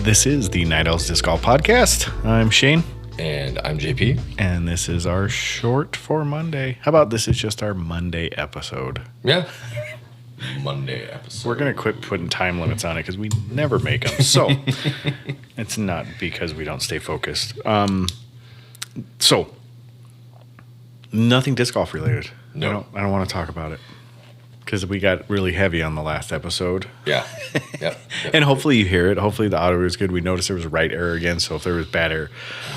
This is the Night Owls Disc Golf Podcast. I'm Shane. And I'm JP. And this is our short for Monday. How about this is just our Monday episode? Yeah. Monday episode. We're going to quit putting time limits on it because we never make them. So it's not because we don't stay focused. So nothing disc golf related. No. I don't want to talk about it because we got really heavy on the last episode. Yeah. Yep. And hopefully you hear it. Hopefully the audio is good. We noticed there was a right error again. So if there was bad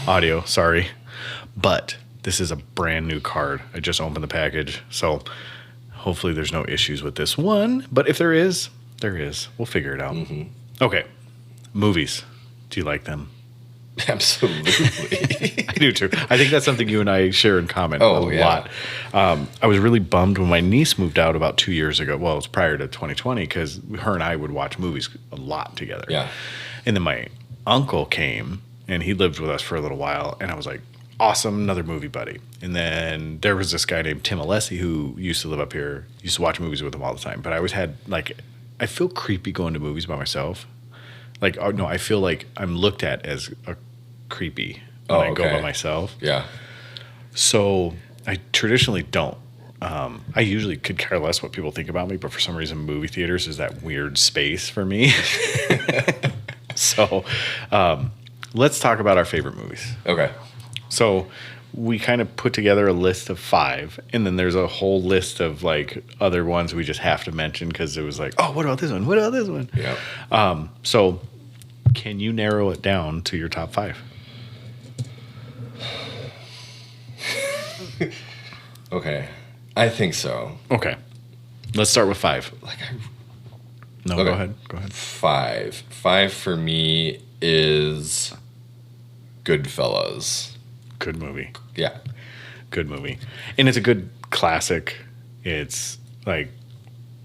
audio, sorry. But this is a brand new card. I just opened the package. So hopefully there's no issues with this one. But if there is, there is. We'll figure it out. Mm-hmm. Okay. Movies. Do you like them? Absolutely. I do too. I think that's something you and I share in common a lot. I was really bummed when my niece moved out about 2 years ago. Well, it was prior to 2020 because her and I would watch movies a lot together. Yeah. And then my uncle came and he lived with us for a little while. And I was like, awesome, another movie buddy. And then there was this guy named Tim Alessi who used to live up here, used to watch movies with him all the time. But I always had I feel creepy going to movies by myself. No, I feel like I'm looked at as a creepy when I go by myself. Yeah. So I traditionally don't. I usually could care less what people think about me, but for some reason, movie theaters is that weird space for me. So let's talk about our favorite movies. Okay. So we kind of put together a list of 5, and then there's a whole list of other ones we just have to mention because it was oh, what about this one? What about this one? Yeah. So can you narrow it down to your top 5? Okay. I think so. Okay. Let's start with 5. No, okay. Go ahead. 5 for me is Goodfellas. Good movie. Yeah. Good movie. And it's a good classic. It's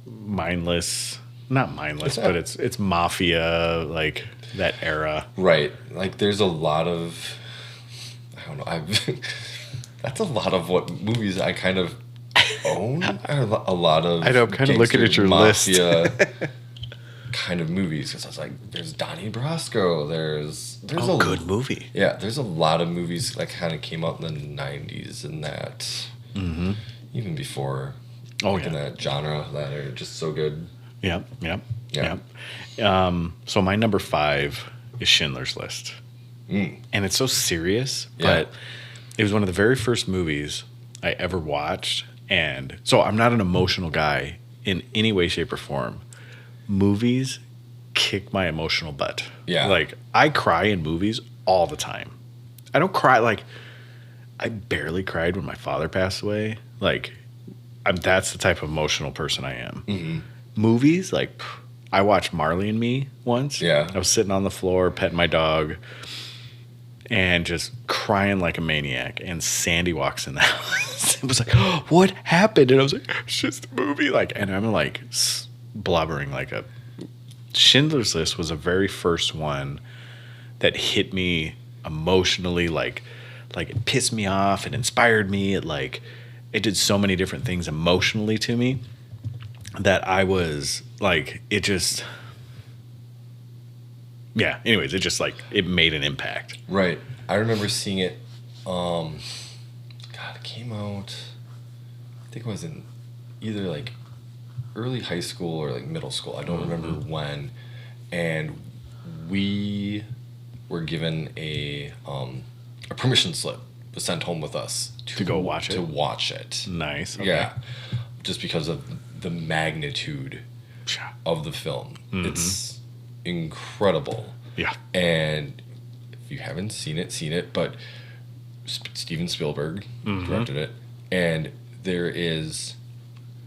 mindless. Not mindless, but it's mafia, that era. Right. There's a lot of, I don't know, that's a lot of what movies I kind of own. A lot of I know, I'm kind of looking at your mafia list. Kind of movies, because I was there's Donnie Brasco, there's a good movie. Yeah, there's a lot of movies that kind of came out in the 90s and that, even before, in that genre that are just so good. Yep. Yeah. So my number 5 is Schindler's List. And it's so serious, but it was one of the very first movies I ever watched. And so I'm not an emotional guy in any way, shape, or form. Movies kick my emotional butt. Yeah. I cry in movies all the time. I don't cry I barely cried when my father passed away. That's the type of emotional person I am. Mm-hmm. Movies, I watched Marley and Me once. Yeah. I was sitting on the floor petting my dog and just crying like a maniac. And Sandy walks in the house. It was oh, what happened? And I was it's just a movie. And I'm blubbering like a... Schindler's List was the very first one that hit me emotionally. It pissed me off. It inspired me. It did so many different things emotionally to me that I was it just... Yeah, anyways, it just it made an impact. Right. I remember seeing it, it came out, I think it was in either early high school or middle school. I don't remember when. And we were given a permission slip was sent home with us to go watch it. To watch it. Nice. Okay. Yeah. Just because of the magnitude of the film. Mm-hmm. It's incredible. Yeah. And if you haven't seen it, but Steven Spielberg directed it, and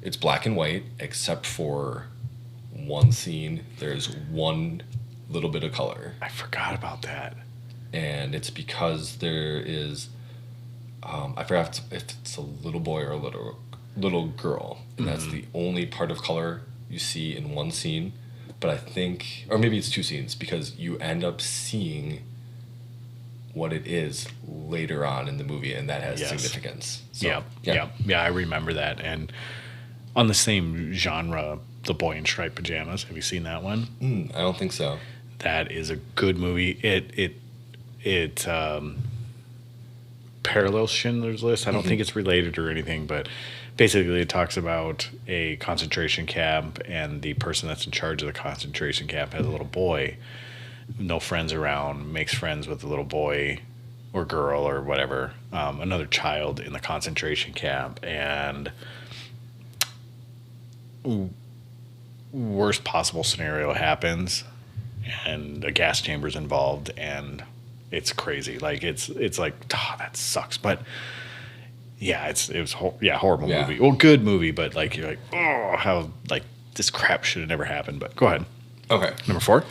it's black and white except for one scene. There's one little bit of color. I forgot about that. And it's because there is, I forgot if it's a little boy or a little girl, and that's the only part of color you see in one scene. But I think, or maybe it's 2 scenes, because you end up seeing what it is later on in the movie, and that has significance. So, yeah, I remember that. And on the same genre, The Boy in Striped Pajamas. Have you seen that one? I don't think so. that is a good movie. It parallels Schindler's List. I don't think it's related or anything, but basically it talks about a concentration camp, and the person that's in charge of the concentration camp has a little boy, no friends around, makes friends with the little boy or girl or whatever, another child in the concentration camp, and worst possible scenario happens, and a gas chamber's involved, and it's crazy. Like it's like, oh, that sucks. But yeah, horrible movie. Well, good movie, but like you're like, oh, how like this crap should have never happened. But go ahead. Okay. Number 4.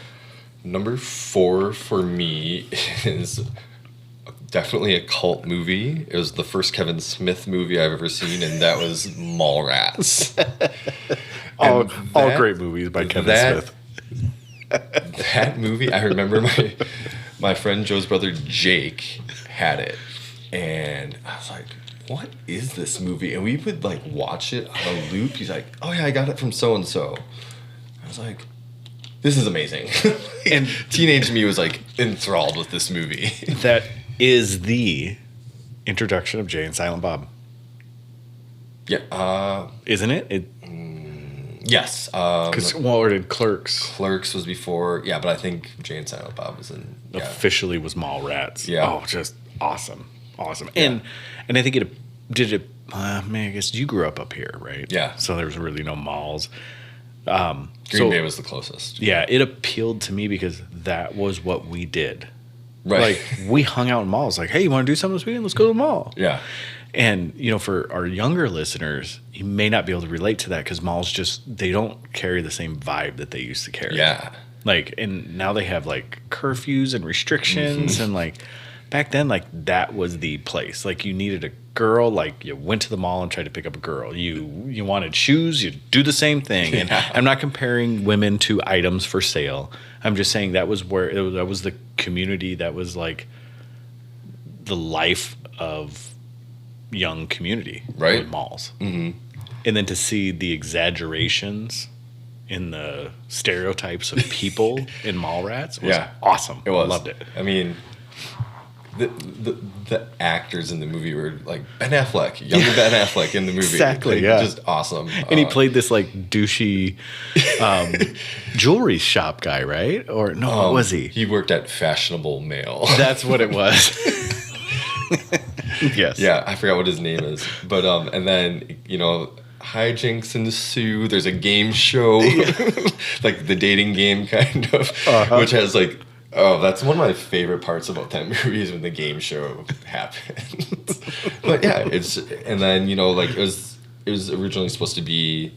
Number 4 for me is definitely a cult movie. It was the first Kevin Smith movie I've ever seen, and that was Mallrats. all great movies by Kevin Smith. That movie, I remember my friend Joe's brother Jake had it, and I was like, what is this movie? And we would like watch it on a loop. He's like, oh yeah, I got it from so and so. I was like, this is amazing. And teenage me was like enthralled with this movie. That is the introduction of Jay and Silent Bob. Yeah. Isn't it? Yes. Because or did Clerks Clerks was before. Yeah, but I think Jay and Silent Bob was in. Yeah. Officially was Mallrats. Yeah. Oh, just awesome. Yeah. And I think it did it. I guess you grew up here, right? Yeah. So there was really no malls. Green Bay was the closest. Yeah, it appealed to me because that was what we did. Right. Like we hung out in malls. Like, hey, you want to do something this weekend? Let's go to the mall. Yeah. And for our younger listeners, you may not be able to relate to that because malls they don't carry the same vibe that they used to carry. Yeah. Like, and now they have like curfews and restrictions, and like back then, like that was the place. Like you needed a girl, like you went to the mall and tried to pick up a girl. You wanted shoes, you do the same thing. And I'm not comparing women to items for sale. I'm just saying that was that was the community, that was like the life of young community, right? With malls. Mm-hmm. And then to see the exaggerations in the stereotypes of people in Mallrats was awesome. It was. I loved it. I mean, the actors in the movie were like Ben Affleck, younger Ben Affleck in the movie. Exactly, yeah. Just awesome. And he played this like douchey jewelry shop guy, right? Or no, what was he? He worked at Fashionable Mail. That's what it was. Yes. Yeah, I forgot what his name is. But and then, hijinks ensue. There's a game show, like the dating game kind of, which has like, that's one of my favorite parts about that movie is when the game show happens. But yeah, and then, like it was originally supposed to be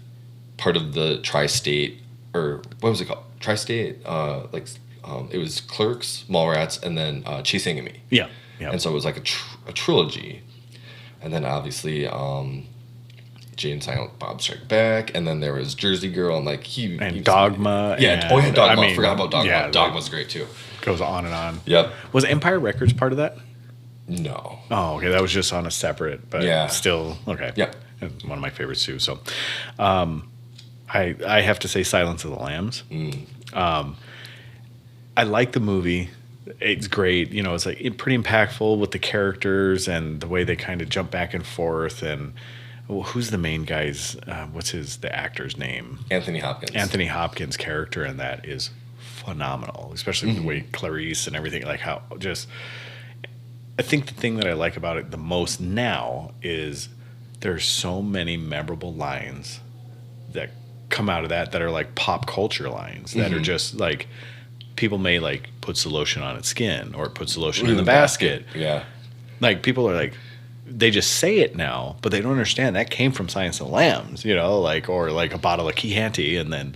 part of the tri-state, or what was it called? Tri-state, it was Clerks, Mallrats, and then Chasing Amy. Yeah. Yeah. And so it was like a trilogy. And then obviously Jay and Silent Bob Strike Back, and then there was Jersey Girl, and like he Dogma. Yeah, Dogma. I forgot about Dogma. Yeah, Dogma's great too. Goes on and on. Yep. Was Empire Records part of that? No. Oh, okay. That was just on a separate, but still okay. Yep. One of my favorites too. So, I have to say Silence of the Lambs. I like the movie. It's great. It's like pretty impactful with the characters and the way they kind of jump back and forth. And who's the main guy's? What's the actor's name? Anthony Hopkins. Anthony Hopkins' character in that is phenomenal, especially the way Clarice and everything. Like how I think the thing that I like about it the most now is there's so many memorable lines that come out of that are like pop culture lines that are just like. People may like puts the lotion on its skin or it puts the lotion in the basket. Yeah. Like people are like, they just say it now, but they don't understand that came from Silence of the Lambs, like, or like a bottle of Chianti and then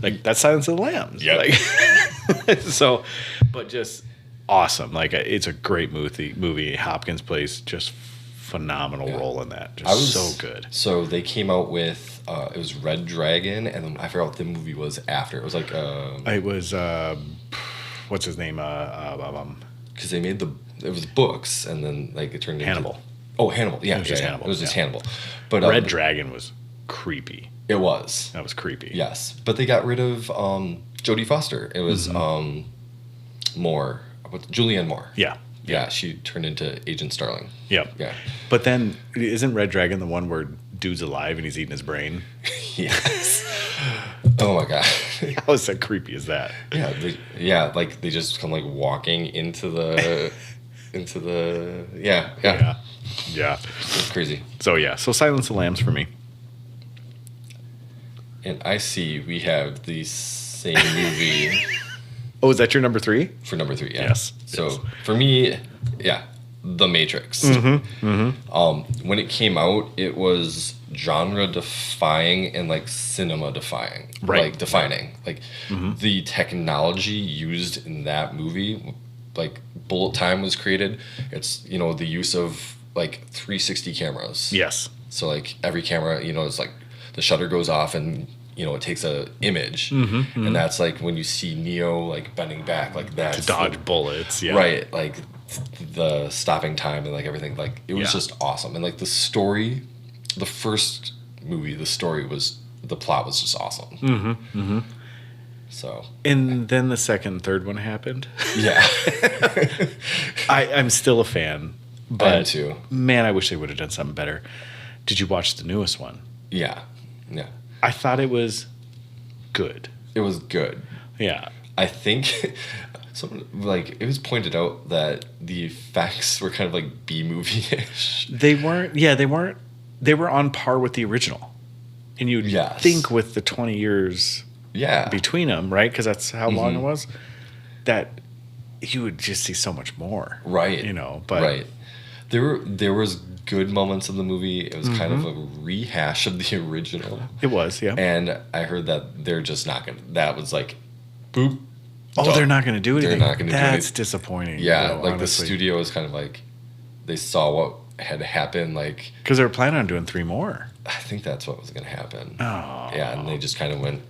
like that's Silence of the Lambs. Yeah. Like, so, but just awesome. Like it's a great movie. Hopkins plays just phenomenal role in that. Just so good. So they came out with, it was Red Dragon, and then I forgot what the movie was after. It was like it was what's his name? Because they made it was books, and then like it turned Hannibal. into Hannibal. Yeah, it was just Hannibal. It was just Hannibal. But Red Dragon was creepy. It was. That was creepy. Yes, but they got rid of Jodie Foster. It was Moore, Julianne Moore. Yeah. Yeah, she turned into Agent Starling. Yep. Yeah. But then, isn't Red Dragon the one where dude's alive and he's eating his brain? Yes. Oh my god. How is that creepy as that? Yeah, like they just come like walking into the yeah. Yeah. It's crazy. So Silence of the Lambs for me. And I see we have the same movie Oh, is that your number 3? for number 3. Yeah. Yes. So Yes. for me, yeah, The Matrix. When it came out, it was genre defying and like cinema defying. Right. Like defining. Like the technology used in that movie, like bullet time was created. It's, the use of like 360 cameras. Yes. So like every camera, it's like the shutter goes off and it takes a image, and that's like when you see Neo like bending back like that To dodge bullets. Yeah. right? Like the stopping time and like everything. Like it was Yeah. just awesome, and like the story, the first movie, the plot was just awesome. So And then the second and third one happened. yeah, I'm still a fan, but I am too. Man, I wish they would have done something better. Did you watch the newest one? Yeah. I thought it was good. It was good. Yeah. I think someone like it was pointed out that the effects were kind of like B movie-ish. They weren't. Yeah, they weren't. They were on par with the original, and you'd Yes. think with the 20 years Yeah. between them, right? Because that's how long it was. That you would just see so much more, Right. But right. There was good moments in the movie. It was kind of a rehash of the original. it was. Yeah. And I heard that they're just not gonna. That was like, boop. Oh, done. they're not going to do anything. not gonna do That's anything. disappointing. Yeah, though, like honestly. the studio is kind of like, they saw what had happened. Like Because they were planning on doing 3 more. I think that's what was gonna happen. Oh. Yeah, and they just kind of went.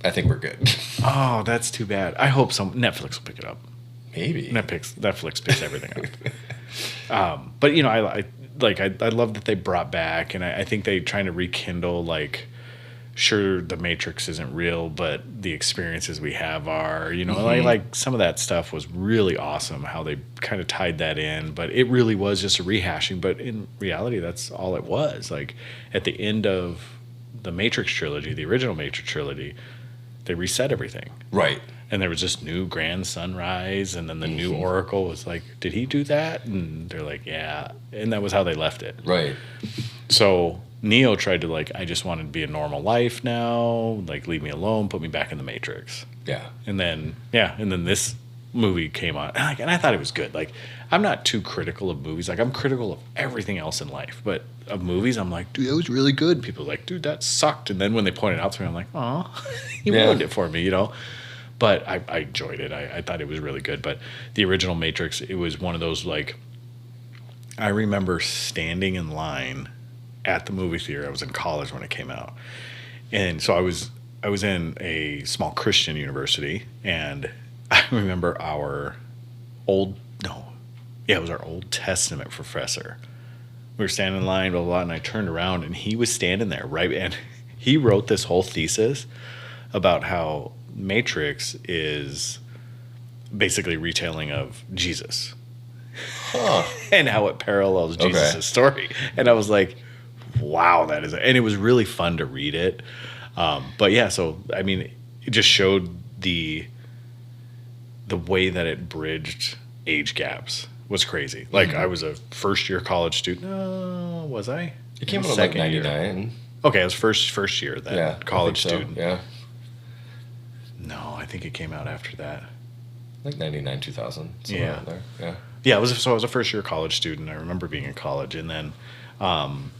I think we're good. Oh, that's too bad. I hope Netflix will pick it up. Maybe. Netflix picks everything up. But I love that they brought back, and I think they trying to rekindle like, sure, the Matrix isn't real, but the experiences we have are. Like some of that stuff was really awesome. How they kind of tied that in, but it really was just a rehashing. But in reality, that's all it was. Like at the end of the Matrix trilogy, the original Matrix trilogy, they reset everything. Right. And there was this new grand sunrise, and then the new Oracle was like, did he do that? And they're like, yeah. And that was how they left it. Right. So Neo tried to like, I just wanted to be a normal life now, like leave me alone, put me back in the Matrix. Yeah. And then this movie came on, and I thought it was good. Like, I'm not too critical of movies. Like, I'm critical of everything else in life, but of movies, I'm like, dude, that was really good. People are like, dude, that sucked. And then when they point it out to me, I'm like, oh, you ruined it for me, But I enjoyed it. I thought it was really good. But the original Matrix, it was one of those like, I remember standing in line at the movie theater. I was in college when it came out, and so I was in a small Christian university, and I remember it was our Old Testament professor. We were standing in line, blah, blah, blah, and I turned around, and he was standing there, right? And he wrote this whole thesis about how Matrix is basically retelling of Jesus. Huh. And how it parallels Jesus' story. And I was like, wow, that is... And it was really fun to read it. But yeah, so, I mean, it just showed the way that it bridged age gaps was crazy. Like, I was a first-year college student. Was I? It came out in like 99. Okay, I was first year then. Yeah. College I think so. student. Yeah. No, I think it came out after that. Like 99, 2000. Yeah. Around there. Yeah. Yeah, I was a first year college student. I remember being in college, and then, and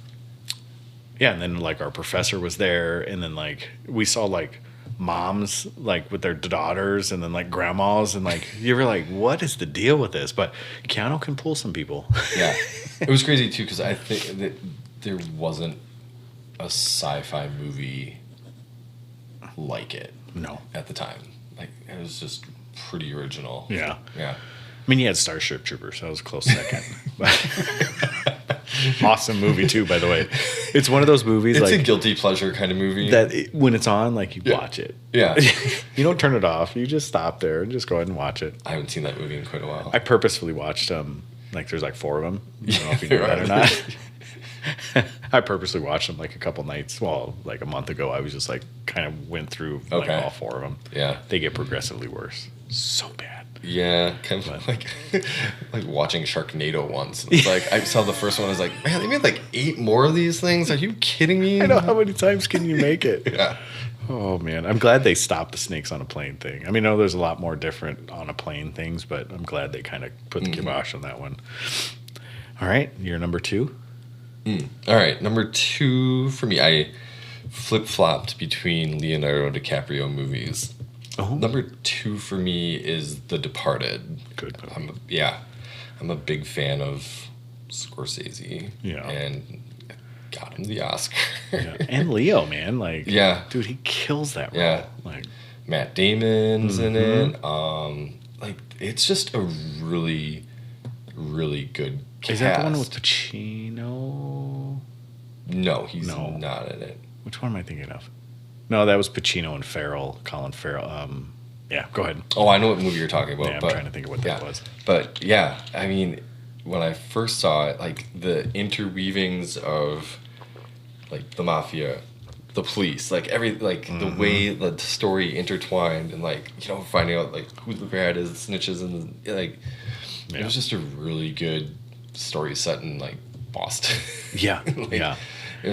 then like our professor was there, and then like we saw like moms like with their daughters, and then like grandmas, and like you were like, what is the deal with this? But Keanu can pull some people. Yeah, it was crazy too because I think that there wasn't a sci-fi movie like it. No. At the time, like it was just pretty original. Yeah. Yeah. I mean, you had Starship Troopers. That was a close second. But awesome movie too, by the way. It's one of those movies It's a like guilty pleasure kind of movie. when it's on, like you watch it. Yeah. You don't turn it off. You just stop there and just go ahead and watch it. I haven't seen that movie in quite a while. I purposefully watched like there's like 4 of them. I don't know if you know that or not. I purposely watched them like a couple nights. Well, like a month ago, I was just like kind of went through like Okay. all 4 of them. Yeah. They get progressively worse. So bad. Yeah, kind of like like watching Sharknado once. It's like I saw the first one. I was like, man, they made like 8 more of these things. Are you kidding me? I know, how many times can you make it? Yeah. Oh man, I'm glad they stopped the snakes on a plane thing. I mean, I know there's a lot more different on a plane things, but I'm glad they kind of put the kibosh on that one. All right, you're number 2. All right, number 2 for me. I flip flopped between Leonardo DiCaprio movies. Oh, Number 2 for me is The Departed. good movie. I'm a big fan of Scorsese. Yeah. And got him the Oscar. Yeah. And Leo, man, like, Yeah. dude, he kills that role. Yeah. Like, Matt Damon's in it. Like it's just a really, really good cast. is that the one with Pacino? No, he's No. not in it. Which one am I thinking of? No, that was Pacino and Farrell, Colin Farrell. Yeah, go ahead. Oh, I know what movie you're talking about. Yeah, I'm but, trying to think of what that yeah. was. But yeah, I mean, when I first saw it, like the interweavings of like the mafia, the police, like the way the story intertwined, and like finding out like who the rat is, the snitches, and it Yeah. was just a really good story set in like Boston. Yeah, yeah. It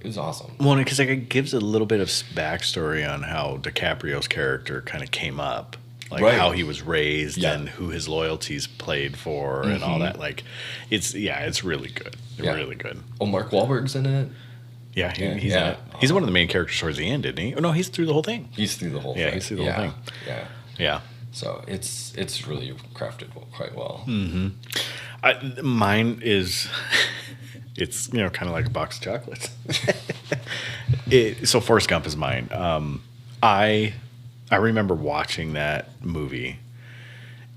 was awesome. Well, because like it gives a little bit of backstory on how DiCaprio's character kind of came up, like Right. how he was raised Yeah. and who his loyalties played for, and all that. Like, it's really good, Yeah. really good. Oh, Mark Wahlberg's in it. Yeah, he's Yeah. in it. He's one of the main characters towards the end, isn't he? Oh no, he's through the whole thing. He's through the whole Yeah, thing. he's through the whole thing. Yeah. Yeah. So it's really crafted quite well. Mine is, it's kind of like a box of chocolates. So Forrest Gump is mine. I remember watching that movie,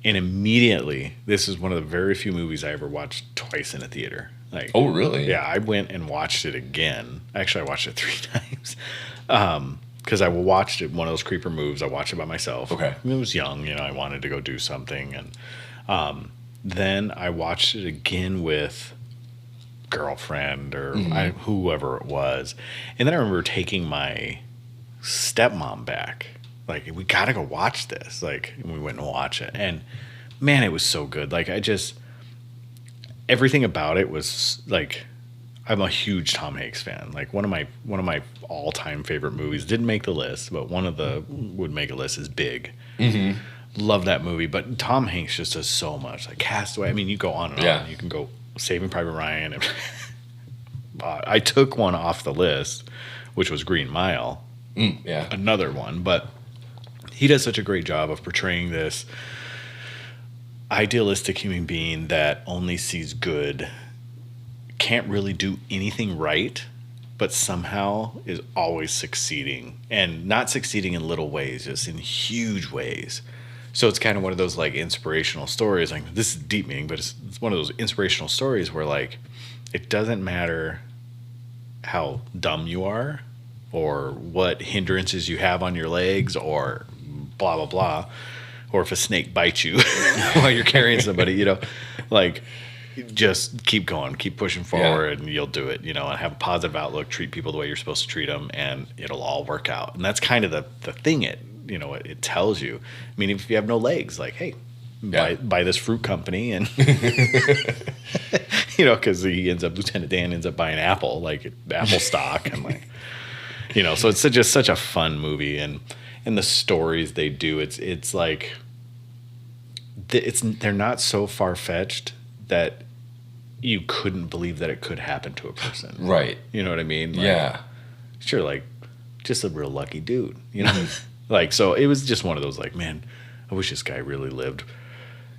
and immediately, this is one of the very few movies I ever watched twice in a theater. Like, Oh, really? yeah, I went and watched it again. Actually, I watched it 3 times. Because I watched it, one of those creeper moves. I watched it by myself. Okay. I was young, I wanted to go do something, and then I watched it again with girlfriend or whoever it was, and then I remember taking my stepmom back. Like, we gotta go watch this. Like, and we went and watched it, and man, it was so good. Like, everything about it was like. I'm a huge Tom Hanks fan. Like one of my all-time favorite movies didn't make the list, but one of the would make a list is Big. Mm-hmm. Love that movie, but Tom Hanks just does so much. Like Castaway. I mean, you go on and Yeah. on. You can go Saving Private Ryan. And I took one off the list, which was Green Mile. Yeah. Another one, but he does such a great job of portraying this idealistic human being that only sees good. Can't really do anything right, but somehow is always succeeding, and not succeeding in little ways, just in huge ways. So it's kind of one of those like inspirational stories. Like, this is deep meaning, but it's one of those inspirational stories where like it doesn't matter how dumb you are or what hindrances you have on your legs or blah blah blah, or if a snake bites you while you're carrying somebody, like. Just keep going, keep pushing forward, and you'll do it, and have a positive outlook, treat people the way you're supposed to treat them, and it'll all work out. And that's kind of the thing it tells you. I mean, if you have no legs, like, hey, buy this fruit company, and, because Lieutenant Dan ends up buying Apple, like Apple stock, and like, so it's just such a fun movie, and the stories they do, it's like, they're not so far-fetched that you couldn't believe that it could happen to a person. Right. You know what I mean? Like, Yeah. Sure, like, just a real lucky dude, Like, so it was just one of those, like, man, I wish this guy really lived.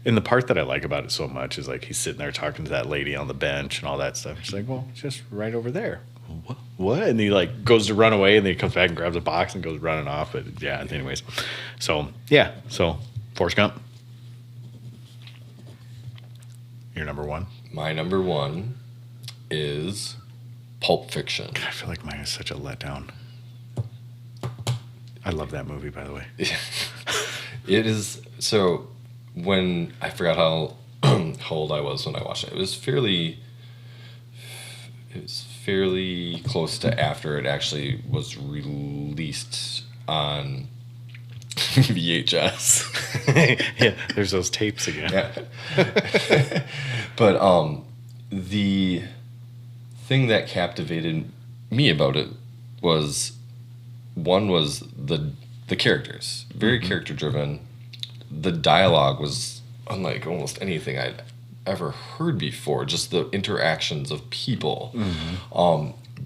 And the part that I like about it so much is, like, he's sitting there talking to that lady on the bench and all that stuff. She's like, well, it's just right over there. What? And he, like, goes to run away, and then he comes back and grabs a box and goes running off. But, yeah, anyways. So, yeah. So, Forrest Gump. Your number 1? My number 1 is Pulp Fiction. I feel like mine is such a letdown. I love that movie, by the way. It is. So when I forgot how old I was when I watched it, it was fairly close to after it actually was released on VHS. Yeah, there's those tapes again. Yeah. But the thing that captivated me about it was the characters. Very character driven. The dialogue was unlike almost anything I'd ever heard before. Just the interactions of people.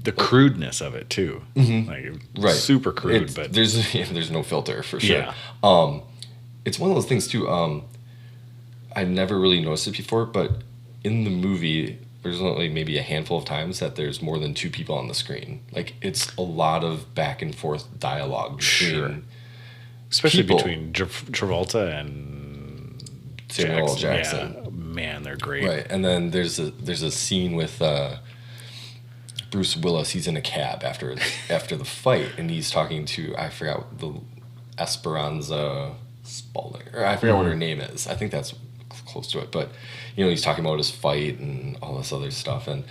The crudeness of it too. Like Right. super crude, but there's no filter for sure. Yeah. It's one of those things too. I never really noticed it before, but in the movie, there's only maybe a handful of times that there's more than two people on the screen. Like it's a lot of back and forth dialogue between Sure. Especially people. between Travolta and Samuel L. Jackson. Yeah, man, they're great. Right, and then there's a scene with Bruce Willis. He's in a cab after the fight, and he's talking to, I forgot, the Esperanza Spalding, or I forgot what her name is. I think that's close to it, but he's talking about his fight and all this other stuff, and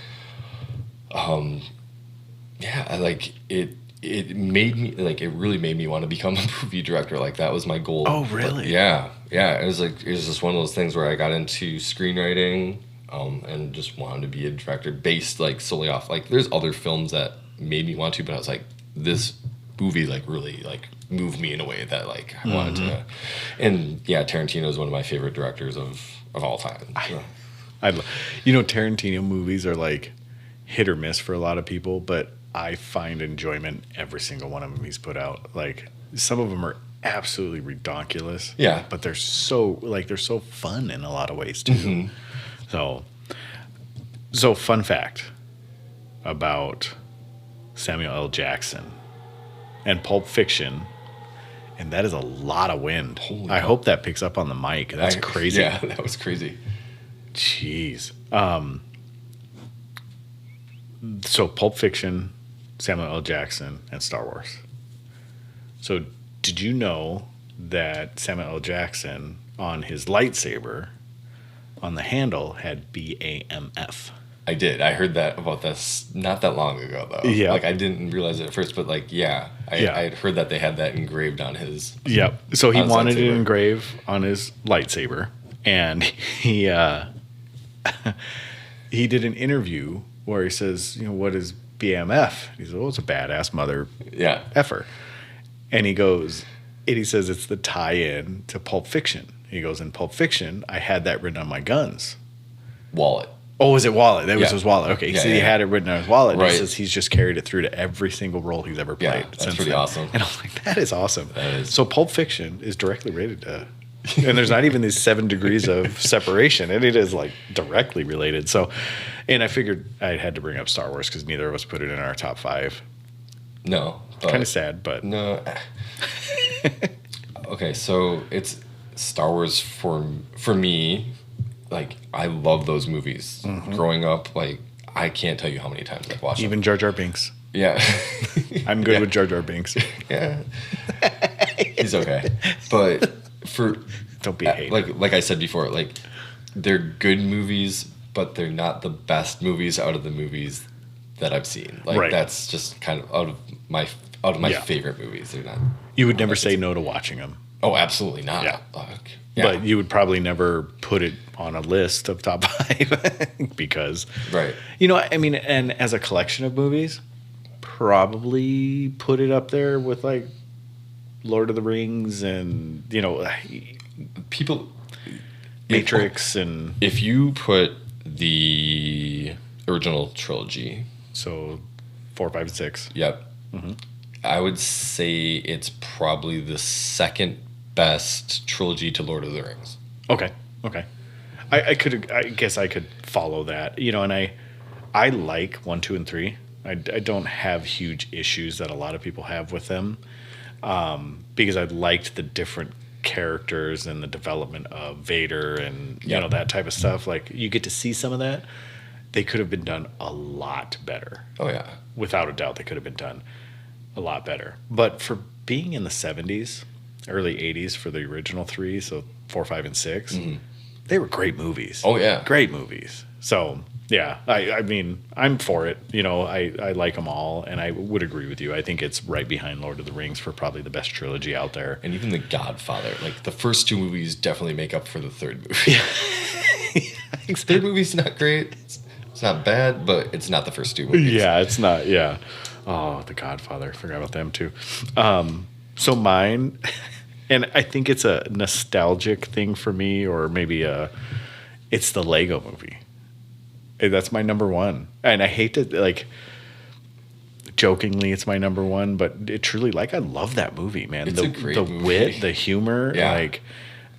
yeah, I like it. It made me it really made me want to become a movie director. Like that was my goal. Oh, But really? yeah. It was just one of those things where I got into screenwriting, and just wanted to be a director based solely off there's other films that made me want to, but I was like, this movie really moved me in a way that I wanted to. And yeah, Tarantino is one of my favorite directors of all time. So. Tarantino movies are hit or miss for a lot of people, but I find enjoyment every single one of them he's put out. Some of them are absolutely redonkulous. Yeah. But they're so fun in a lot of ways too. So fun fact about Samuel L. Jackson and Pulp Fiction, and that is a lot of wind. I hope that picks up on the mic. That's crazy. Yeah, that was crazy. Jeez. So Pulp Fiction, Samuel L. Jackson, and Star Wars. So did you know that Samuel L. Jackson on his lightsaber on the handle had BAMF? I did. I heard that about this not that long ago, though. Yeah. I didn't realize it at first, but I had heard that they had that engraved on his. Yep. So he on his wanted it lightsaber. engraved on his lightsaber, and he he did an interview where he says, what is BMF? He says, it's a badass mother Yeah. effer. And he says it's the tie-in to Pulp Fiction. He goes, in Pulp Fiction, I had that written on my guns. Wallet. Oh, was it wallet? That was Yeah. his wallet. Okay, Yeah, so he yeah. had it written on his wallet. And Right. he says he's just carried it through to every single role he's ever played. Yeah, that's since pretty then. awesome. And I was like, that is awesome. That is. So Pulp Fiction is directly related to, and there's not even these 7 degrees of separation, and it is directly related. So, and I figured I had to bring up Star Wars because neither of us put it in our top 5. No. Kind of sad, but No. Okay, so it's Star Wars for me. I love those movies. Growing up, I can't tell you how many times I've watched them. even Jar Jar Binks. Yeah. I'm good Yeah. with Jar Jar Binks. Yeah. He's okay. But Don't be a hater. like I said before, they're good movies, but they're not the best movies out of the movies that I've seen. Right. That's just kind of out of my Yeah. favorite movies. They're not. You would never say no to watching them. Oh, absolutely not. Yeah. Yeah. But you would probably never put it on a list of top 5 because, Right. and as a collection of movies, probably put it up there with Lord of the Rings and, People. Matrix and If you put the original trilogy, so 4, 5, and 6. yep, I would say it's probably the second best trilogy to Lord of the Rings. Okay. I guess I could follow that, and I like 1, 2, and 3. I don't have huge issues that a lot of people have with them, because I liked the different characters and the development of Vader and Yeah. that type of stuff. You get to see some of that, they could have been done a lot better. Oh yeah. Without a doubt, they could have been done a lot better. But for being in the 70s, early 80s for the original three, so 4, 5, and 6, they were great movies. Oh yeah. Great movies. So, yeah, I mean, I'm for it. You know, I like them all, and I would agree with you. I think it's right behind Lord of the Rings for probably the best trilogy out there. And even The Godfather, like the first two movies definitely make up for the third movie. The third movie's not great. It's not bad, but it's not the first two movies. Yeah, it's not. Yeah. Oh, The Godfather. Forgot about them too. So mine, and I think it's a nostalgic thing for me, or maybe it's the Lego Movie. That's my number one. And I hate to, like, jokingly, it's my number one, but it truly, like, I love that movie, man. It's a great movie. Wit, the humor,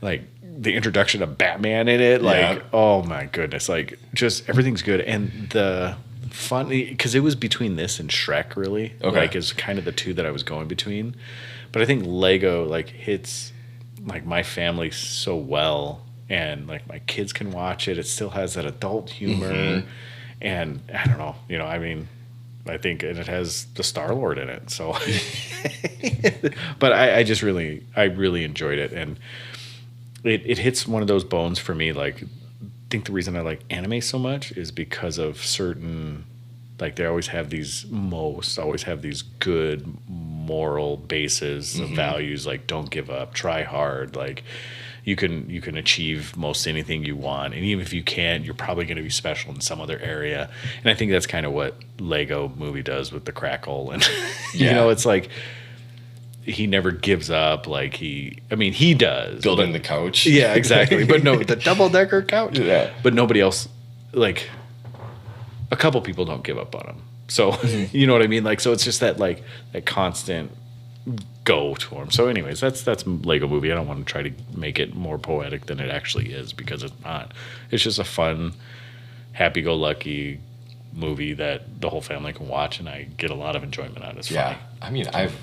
like the introduction of Batman in it, like, oh my goodness, like, just everything's good. And the fun, because it was between this and Shrek, really. Okay. Like, is kind of the two that I was going between. But I think Lego, like, hits, like, my family so well. And like my kids can watch it. It still has that adult humor, and I don't know. You know, I mean, I think it has the Star-Lord in it. So, but I really enjoyed it, and it hits one of those bones for me. Like, I think the reason I like anime so much is because of certain, like, they always have these good moral bases of values, like don't give up, try hard, like. You can achieve most anything you want, and even if you can't, you're probably going to be special in some other area. And I think that's kind of what Lego Movie does with the Crackle, and you know, it's like he never gives up. Like he does Building the couch. Yeah, exactly. But no, the double-decker couch. Yeah. But nobody else, like a couple people don't give up on him. So you know what I mean? Like, so it's just that like that constant go to him. So anyways, that's Lego Movie. I don't want to try to make it more poetic than it actually is, because it's not. It's just a fun, happy-go-lucky movie that the whole family can watch, and I get a lot of enjoyment out of. It's funny. I mean, I've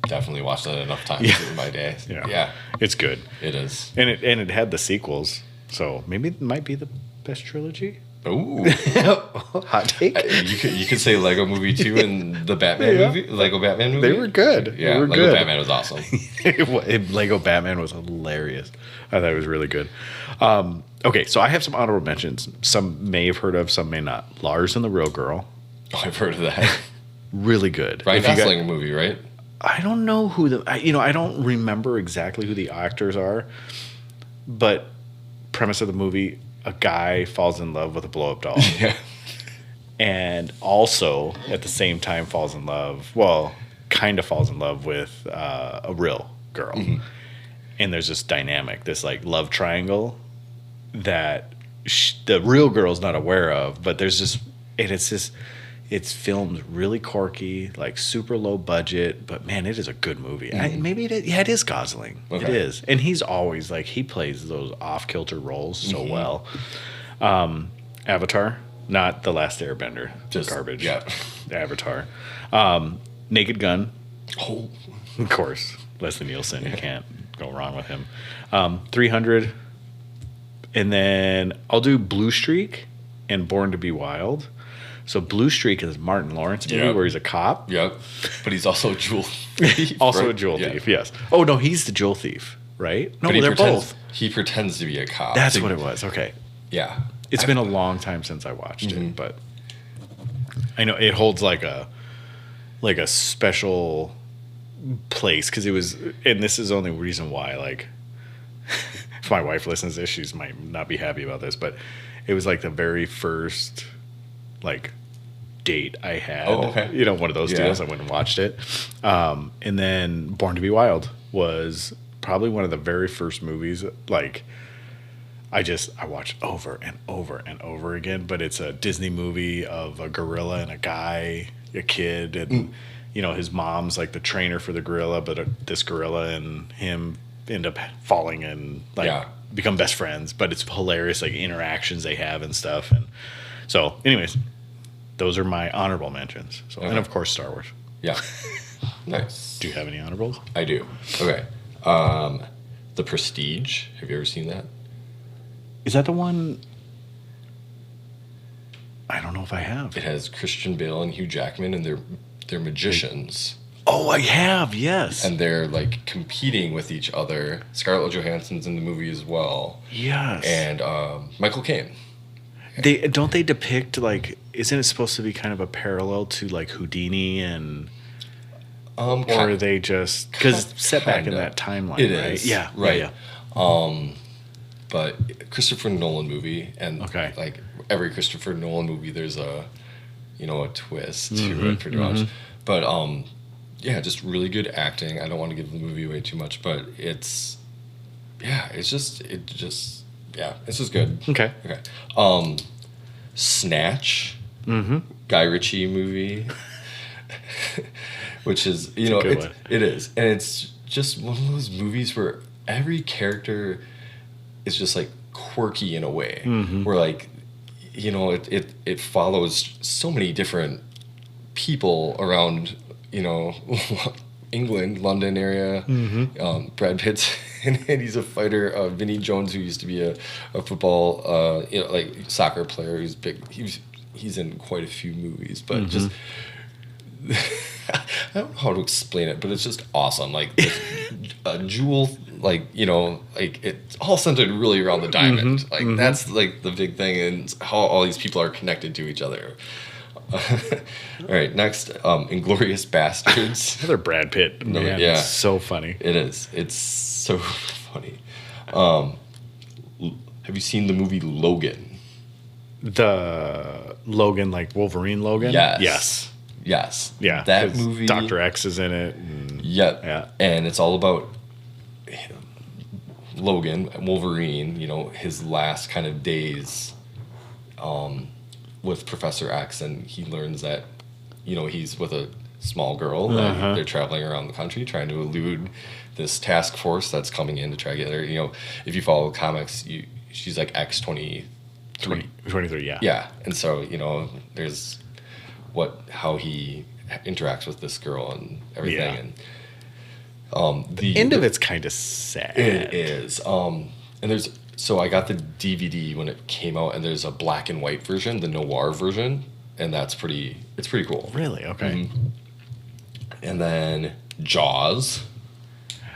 definitely watched it enough times in my day. Yeah. It's good. It is. And it had the sequels, so maybe it might be the best trilogy. Ooh. Hot take. You could say Lego Movie 2 and the Batman movie, Lego Batman movie. They were good. Yeah, they were Lego good. Batman was awesome. Lego Batman was hilarious. I thought it was really good. Okay, so I have some honorable mentions. Some may have heard of, some may not. Lars and the Real Girl. Oh, I've heard of that. Really good. Ryan Gosling movie, right? I don't know who I don't remember exactly who the actors are, but premise of the movie, a guy falls in love with a blow-up doll. Yeah. And also, at the same time, falls in love with a real girl. And there's this dynamic, this like love triangle that the real girl's not aware of, but there's this, and it's filmed really quirky, like super low budget, but man, it is a good movie. Maybe it is Gosling. Okay. It is. And he's always like, he plays those off-kilter roles so well. Avatar, not The Last Airbender, just garbage. Yeah. Avatar. Naked Gun. Oh. Of course. Leslie Nielsen, you can't go wrong with him. 300. And then I'll do Blue Streak and Born to Be Wild. So Blue Streak is Martin Lawrence movie where he's a cop. Yep. But he's also a jewel thief. Also a jewel thief, yes. Oh, no, he's the jewel thief, right? No, but they're both. He pretends to be a cop. That's what it was. Okay. Yeah. It's been a long time since I watched it, but I know it holds like a special place, because it was, and this is the only reason why, like, if my wife listens to this, she might not be happy about this, but it was like the very first like date I had. Oh, okay. You know, one of those deals. I went and watched it. And then Born to Be Wild was probably one of the very first movies, like, I watched over and over and over again, but it's a Disney movie of a gorilla and a kid, and you know, his mom's like the trainer for the gorilla, but this gorilla and him end up falling and like become best friends. But it's hilarious, like interactions they have and stuff. And so, anyways, those are my honorable mentions. So, and of course, Star Wars. Yeah. Nice. Do you have any honorables? I do. Okay. The Prestige. Have you ever seen that? Is that the one? I don't know if I have. It has Christian Bale and Hugh Jackman, and they're magicians. Oh, I have. Yes. And they're like competing with each other. Scarlett Johansson's in the movie as well. Yes. And Michael Caine. They depict like, isn't it supposed to be kind of a parallel to like Houdini and or are they just because set back in kinda. that timeline? It right? is, Yeah. right. Yeah. But Christopher Nolan movie, and Okay. like every Christopher Nolan movie, there's a twist to Mm-hmm, it pretty much. But yeah, just really good acting. I don't want to give the movie away too much, but it's just good. Okay. Okay. Snatch, Guy Ritchie movie, which is a good one. it is, and it's just one of those movies where every character is just like quirky in a way, where like it follows so many different people around England, London area. Brad Pitt's and he's a fighter. Vinnie Jones, who used to be a football, like soccer player, who's big. He's in quite a few movies, but just I don't know how to explain it, but it's just awesome. Like a jewel, like it's all centered really around the diamond. That's like the big thing, and how all these people are connected to each other. All right, next, Inglourious Bastards. Another Brad Pitt. Man, yeah. It's so funny. It is. It's so funny. Have you seen the movie Logan? The Logan, like Wolverine Logan? Yes. Yeah. That 'cause movie. Dr. X is in it. And, Yep. Yeah. And it's all about Logan, Wolverine, his last kind of days with Professor X, and he learns that, he's with a small girl, that they're traveling around the country trying to elude this task force that's coming in to try to get her. If you follow comics, she's like X-23. 23, yeah. Yeah, and so, there's how he interacts with this girl and everything. Yeah. And The end of it's kind of sad. it is. And so I got the DVD when it came out, and there's a black and white version, the noir version, and it's pretty cool. Really? Okay. And then Jaws.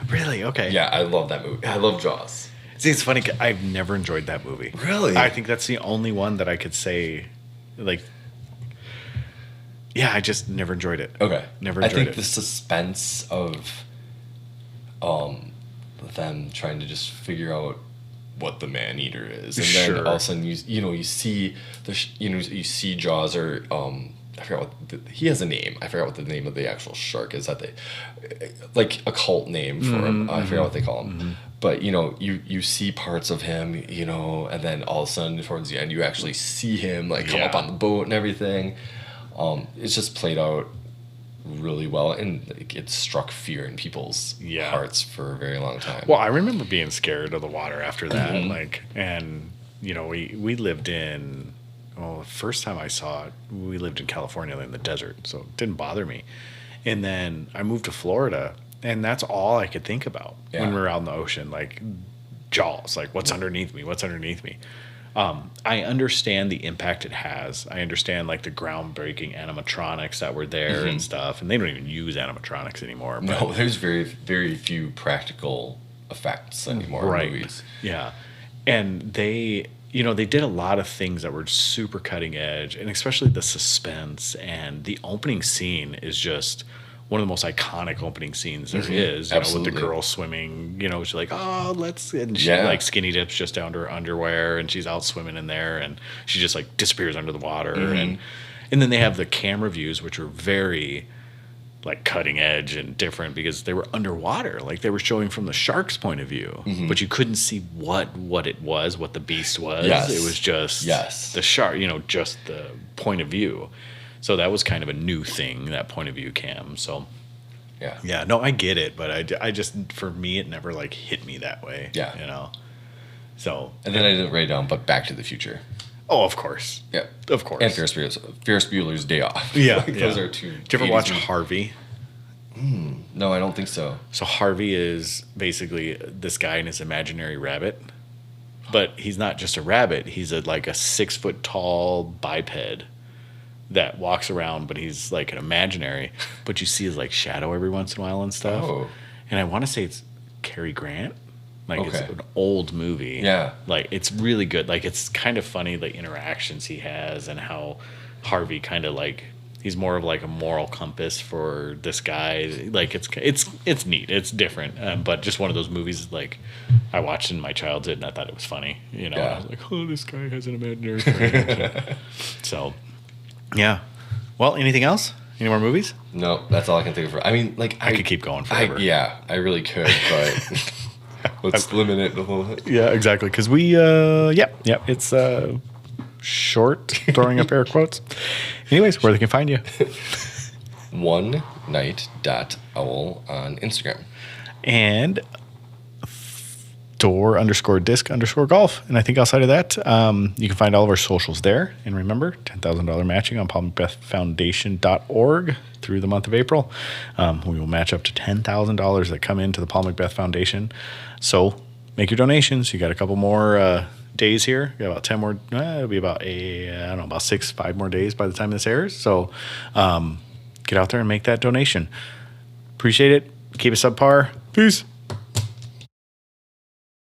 Really? Okay. Yeah, I love that movie. I love Jaws. See, it's funny. I've never enjoyed that movie. Really? I think that's the only one that I could say, like, yeah, I just never enjoyed it. Okay. Never enjoyed I think it. the suspense of them trying to just figure out what the man eater is, and then Sure. all of a sudden you see you see Jaws, or I forgot he has a name. I forgot what the name of the actual shark is, that they like a cult name for him. I forgot what they call him. But you see parts of him, and then all of a sudden towards the end you actually see him like come up on the boat and everything. It's just played out really well, and it struck fear in people's hearts for a very long time. Well, I remember being scared of the water after that. Like, and we lived in. Well, the first time I saw it, we lived in California in the desert, so it didn't bother me. And then I moved to Florida, and that's all I could think about when we were out in the ocean, like Jaws, like what's underneath me, what's underneath me. I understand the impact it has. I understand like the groundbreaking animatronics that were there and stuff, and they don't even use animatronics anymore. But, No, there's very, very few practical effects anymore in movies. Yeah. And they did a lot of things that were super cutting edge, and especially the suspense, and the opening scene is just one of the most iconic opening scenes there is. With the girl swimming, she's like, oh, and she like skinny dips just down to her underwear, and she's out swimming in there, and she just like disappears under the water. And then they have the camera views, which are very like cutting edge and different because they were underwater. Like they were showing from the shark's point of view, but you couldn't see what it was, what the beast was. Yes. It was just the shark, just the point of view. So that was kind of a new thing, that point of view cam. So yeah, no, I get it, but I just, for me, it never like hit me that way. Yeah. So. And then I didn't write it down, but Back to the Future. Oh, of course. Yeah. Of course. And Ferris Bueller's Day Off. Yeah. Those are two. Did you ever watch Harvey? No, I don't think so. So Harvey is basically this guy and his imaginary rabbit. but he's not just a rabbit. He's like a 6 foot tall biped that walks around, but he's like an imaginary. But you see his like shadow every once in a while and stuff. Oh. And I want to say it's Cary Grant. Like it's Okay. an old movie. Yeah. Like it's really good. Like it's kind of funny the interactions he has and how Harvey kind of like he's more of like a moral compass for this guy. Like it's neat. It's different. But just one of those movies like I watched in my childhood and I thought it was funny. You know, Yeah. I was like, oh, this guy has an imaginary friend. So, yeah. Well, anything else? Any more movies? No, that's all I can think of. I mean, like I could keep going forever. Yeah, I really could, but let's limit it a little bit. Yeah, exactly. Because we, it's short, throwing up air quotes. Anyways, where they can find you. One night.owl on Instagram. And door_disc_golf. And I think outside of that, you can find all of our socials there. And remember, $10,000 matching on paulmacbethfoundation.org through the month of April. We will match up to $10,000 that come into the Paul Macbeth Foundation. So make your donations. You got a couple more days here. You got about 10 more. It'll be about about 5 more days by the time this airs. So get out there and make that donation. Appreciate it. Keep it subpar. Peace.